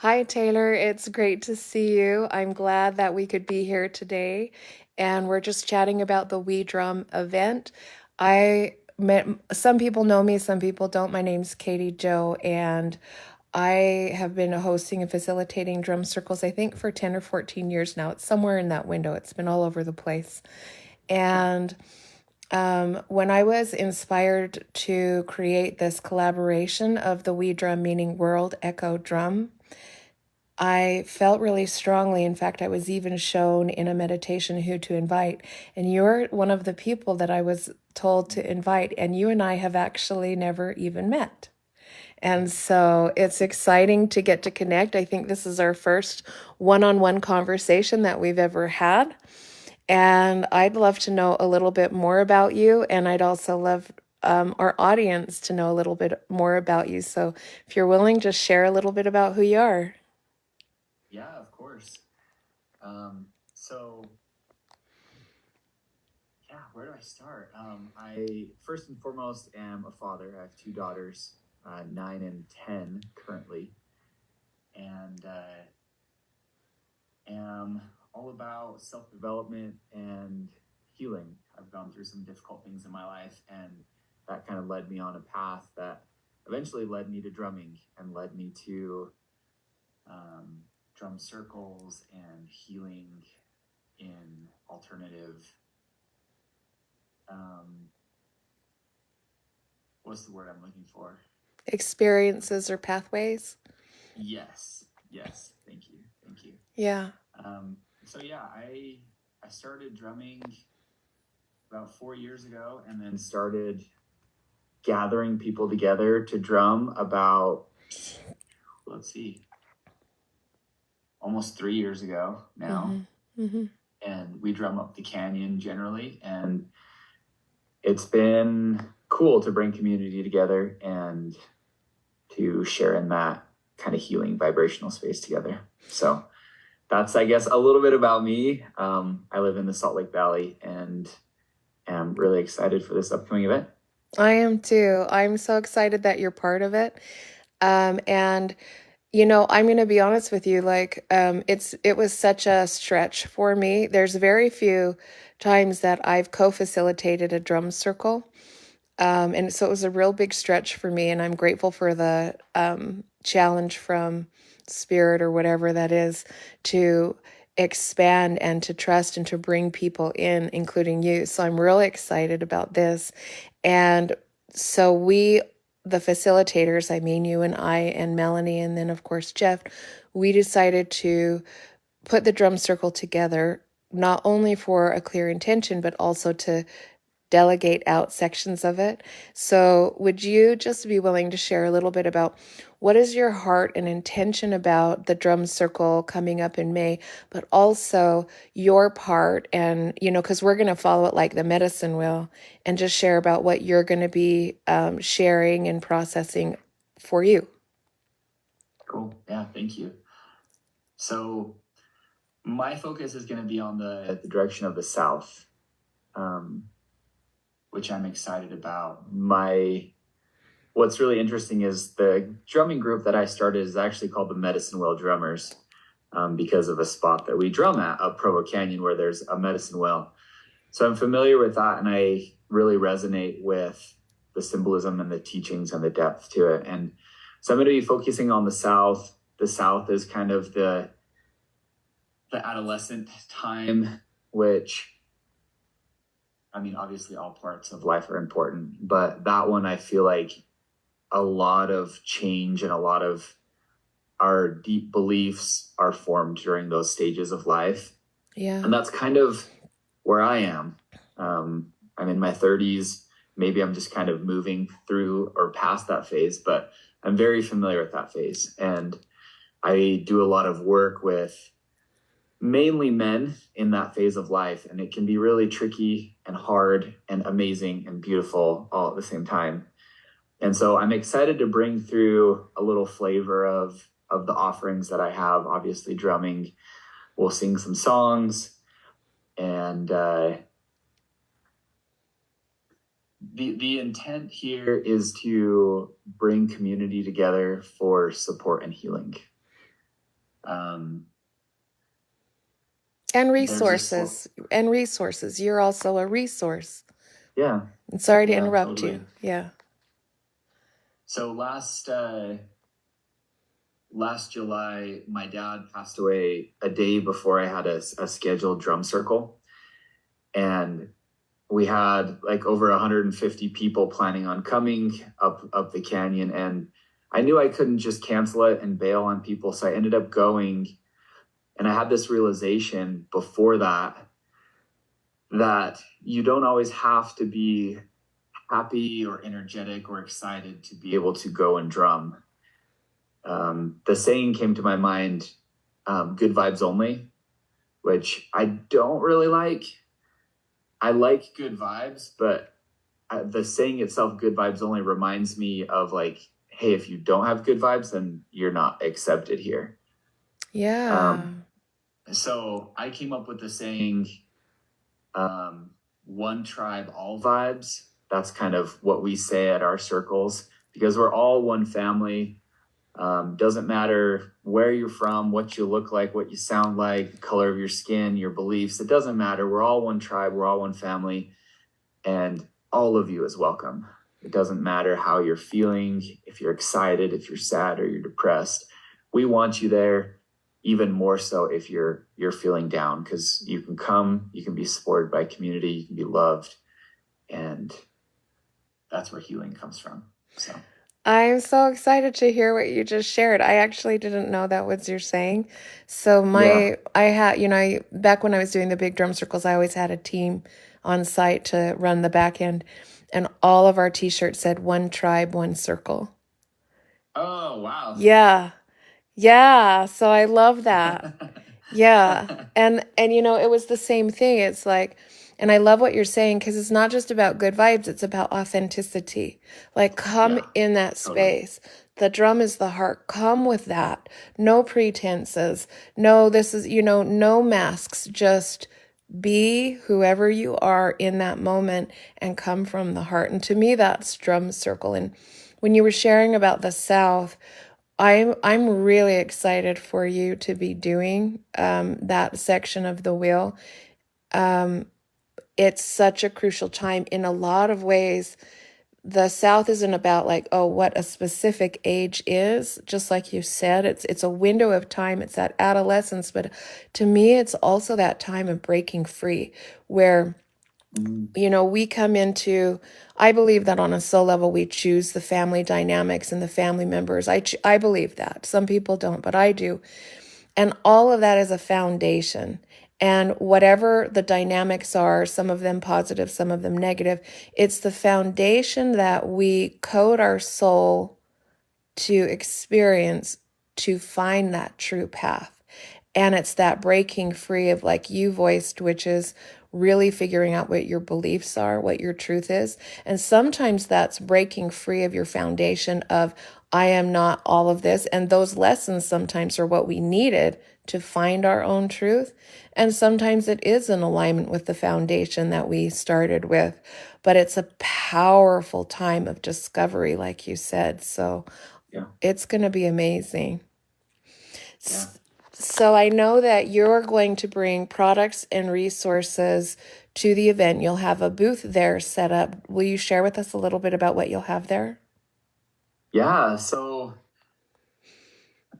Hi, Taylor. It's great to see you. I'm glad that we could be here today. And we're just chatting about the We Drum event. I met some people know me, some people don't. My name's Katie Joe, and I have been hosting and facilitating drum circles, I think, for 10 or 14 years now. It's somewhere in that window, it's been all over the place. And when I was inspired to create this collaboration of the We Drum, meaning World Echo Drum, I felt really strongly. In fact, I was even shown in a meditation who to invite. And you're one of the people that I was told to invite. And you and I have actually never even met. And so it's exciting to get to connect. I think this is our first one on one conversation that we've ever had. And I'd love to know a little bit more about you. And I'd also love our audience to know a little bit more about you. So if you're willing, just share a little bit about who you are. Yeah, of course. So yeah, where do I start? I first and foremost am a father. I have two daughters, 9 and 10 currently, and am all about self development and healing. I've gone through some difficult things in my life, and that kind of led me on a path that eventually led me to drumming and led me to um, drum circles and healing in alternative um, what's the word I'm looking for? Experiences or pathways. Yes. Thank you. Yeah. So yeah, I started drumming about 4 years ago, and then started gathering people together to drum about, let's see, almost 3 years ago now. Mm-hmm. Mm-hmm. And we drum up the canyon generally, and it's been cool to bring community together and to share in that kind of healing vibrational space together. So that's, I guess, a little bit about me. I live in the Salt Lake Valley and am really excited for this upcoming event. I am too. I'm so excited that you're part of it. And I'm going to be honest with you, like it was such a stretch for me. There's very few times that I've co-facilitated a drum circle. And so it was a real big stretch for me, and I'm grateful for the challenge from spirit or whatever that is to expand and to trust and to bring people in, including you. So I'm really excited about this. And so the facilitators, I mean, you and I and Melanie, and then of course Jeff, we decided to put the drum circle together, not only for a clear intention, but also to delegate out sections of it. So, would you just be willing to share a little bit about what is your heart and intention about the drum circle coming up in May, but also your part? And, because we're going to follow it like the medicine wheel and just share about what you're going to be sharing and processing for you. Cool. Yeah, thank you. So my focus is going to be on the direction of the south, um, which I'm excited about. What's really interesting is the drumming group that I started is actually called the Medicine Well Drummers, because of a spot that we drum at up Provo Canyon where there's a medicine well. So I'm familiar with that, and I really resonate with the symbolism and the teachings and the depth to it. And so I'm going to be focusing on the South. The South is kind of the adolescent time, which, I mean, obviously all parts of life are important, but that one I feel like a lot of change and a lot of our deep beliefs are formed during those stages of life. Yeah. And that's kind of where I am. I'm in my 30s. Maybe I'm just kind of moving through or past that phase, but I'm very familiar with that phase. And I do a lot of work with mainly men in that phase of life. And it can be really tricky and hard and amazing and beautiful all at the same time. And so I'm excited to bring through a little flavor of the offerings that I have. Obviously, drumming, we'll sing some songs, and the intent here is to bring community together for support and healing. Um, And there's a slow, resources. You're also a resource. yeah, And sorry to yeah, interrupt you. totally. Yeah. So last July, my dad passed away a day before I had a scheduled drum circle, and we had like over 150 people planning on coming up the canyon, and I knew I couldn't just cancel it and bail on people, so I ended up going. And I had this realization before that you don't always have to be happy or energetic or excited to be able to go and drum. The saying came to my mind, good vibes only, which I don't really like. I like good vibes, but the saying itself, good vibes only, reminds me of like, hey, if you don't have good vibes, then you're not accepted here. Yeah. So I came up with the saying, one tribe, all vibes. That's kind of what we say at our circles because we're all one family. Doesn't matter where you're from, what you look like, what you sound like, the color of your skin, your beliefs. It doesn't matter. We're all one tribe. We're all one family. And all of you is welcome. It doesn't matter how you're feeling, if you're excited, if you're sad, or you're depressed. We want you there, even more so if you're feeling down, because you can come, you can be supported by community, you can be loved, and that's where healing comes from. So I'm so excited to hear what you just shared. I actually didn't know that was your saying. So yeah. I had, back when I was doing the big drum circles, I always had a team on site to run the back end, and all of our t-shirts said one tribe, one circle. Oh, wow. Yeah. Yeah. So I love that. Yeah. And it was the same thing. It's like, and I love what you're saying because it's not just about good vibes, it's about authenticity. Like come Yeah, in that totally. space. The drum is the heart. Come with that. No pretenses. No, this is, no masks. Just be whoever you are in that moment and come from the heart. And to me, that's drum circle. And when you were sharing about the South, I'm really excited for you to be doing that section of the wheel. Um, it's such a crucial time in a lot of ways. The South isn't about like, oh, what a specific age is. Just like you said, it's a window of time. It's that adolescence, but to me, it's also that time of breaking free, where we come into, I believe that on a soul level, we choose the family dynamics and the family members. I believe that. Some people don't, but I do. And all of that is a foundation. And whatever the dynamics are, some of them positive, some of them negative, it's the foundation that we code our soul to experience to find that true path. And it's that breaking free of, like you voiced, which is really figuring out what your beliefs are, what your truth is. And sometimes that's breaking free of your foundation of, I am not all of this. And those lessons sometimes are what we needed to find our own truth. And sometimes it is in alignment with the foundation that we started with. But it's a powerful time of discovery, like you said. So Yeah. it's going to be amazing. Yeah. So I know that you're going to bring products and resources to the event. You'll have a booth there set up. Will you share with us a little bit about what you'll have there? Yeah. So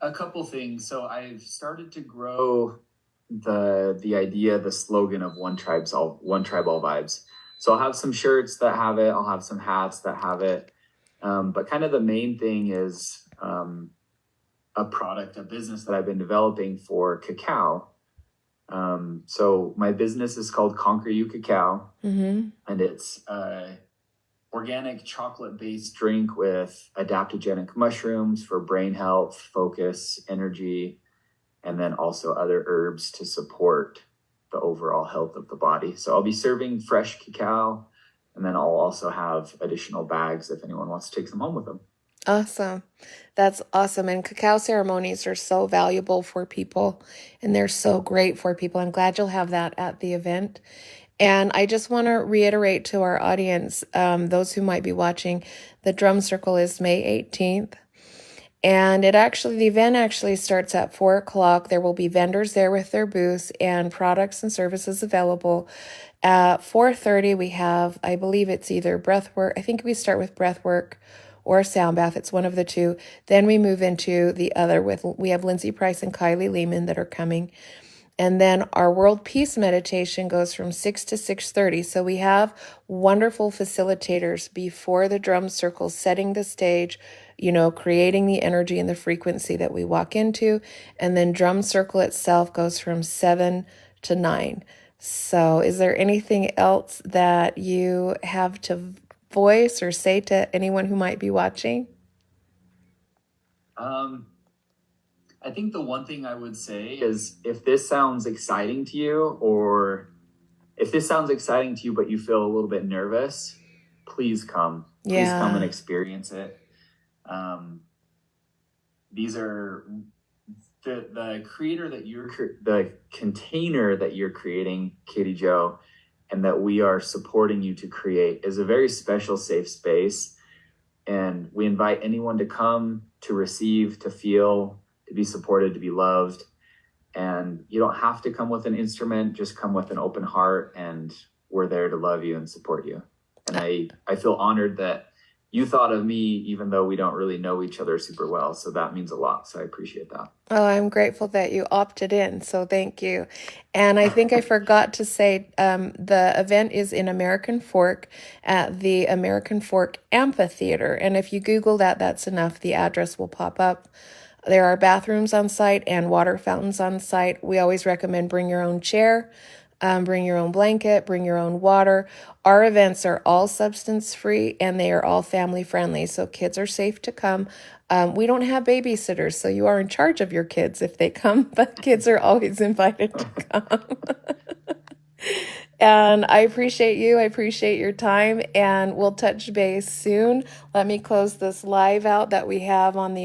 a couple things. So I've started to grow the idea, the slogan of one tribe, all vibes. So I'll have some shirts that have it. I'll have some hats that have it. But kind of the main thing is a product, a business that I've been developing for cacao. So my business is called Conquer You Cacao, and it's organic chocolate-based drink with adaptogenic mushrooms for brain health, focus, energy, and then also other herbs to support the overall health of the body. So I'll be serving fresh cacao, and then I'll also have additional bags if anyone wants to take some home with them. Awesome. That's awesome. And cacao ceremonies are so valuable for people, and they're so great for people. I'm glad you'll have that at the event. And I just want to reiterate to our audience, those who might be watching, the drum circle is May 18th. And the event actually starts at 4 o'clock. There will be vendors there with their booths and products and services available. At 4:30, we have, I believe it's either breath work. I think we start with breath work or sound bath. It's one of the two. Then we move into the other we have Lindsay Price and Kylie Lehman that are coming. And then our world peace meditation goes from 6 to 6:30. So we have wonderful facilitators before the drum circle setting the stage, creating the energy and the frequency that we walk into. And then drum circle itself goes from 7 to 9. So is there anything else that you have to voice or say to anyone who might be watching? I think the one thing I would say is if this sounds exciting to you, or if this sounds exciting to you, but you feel a little bit nervous, please come. Please come and experience it. These are the creator that the container that you're creating, Katie Jo, and that we are supporting you to create is a very special, safe space. And we invite anyone to come, to receive, to feel, to be supported, to be loved. And you don't have to come with an instrument, just come with an open heart, and we're there to love you and support you. And I feel honored that you thought of me, even though we don't really know each other super well. So that means a lot. So I appreciate that. Oh, I'm grateful that you opted in. So thank you. And I think I forgot to say the event is in American Fork at the American Fork Amphitheater. And if you Google that, that's enough. The address will pop up. There are bathrooms on site and water fountains on site. We always recommend bring your own chair. Bring your own blanket, bring your own water. Our events are all substance free and they are all family friendly, so kids are safe to come. We don't have babysitters, so you are in charge of your kids if they come, but kids are always invited to come. And I appreciate you. I appreciate your time, and we'll touch base soon. Let me close this live out that we have on the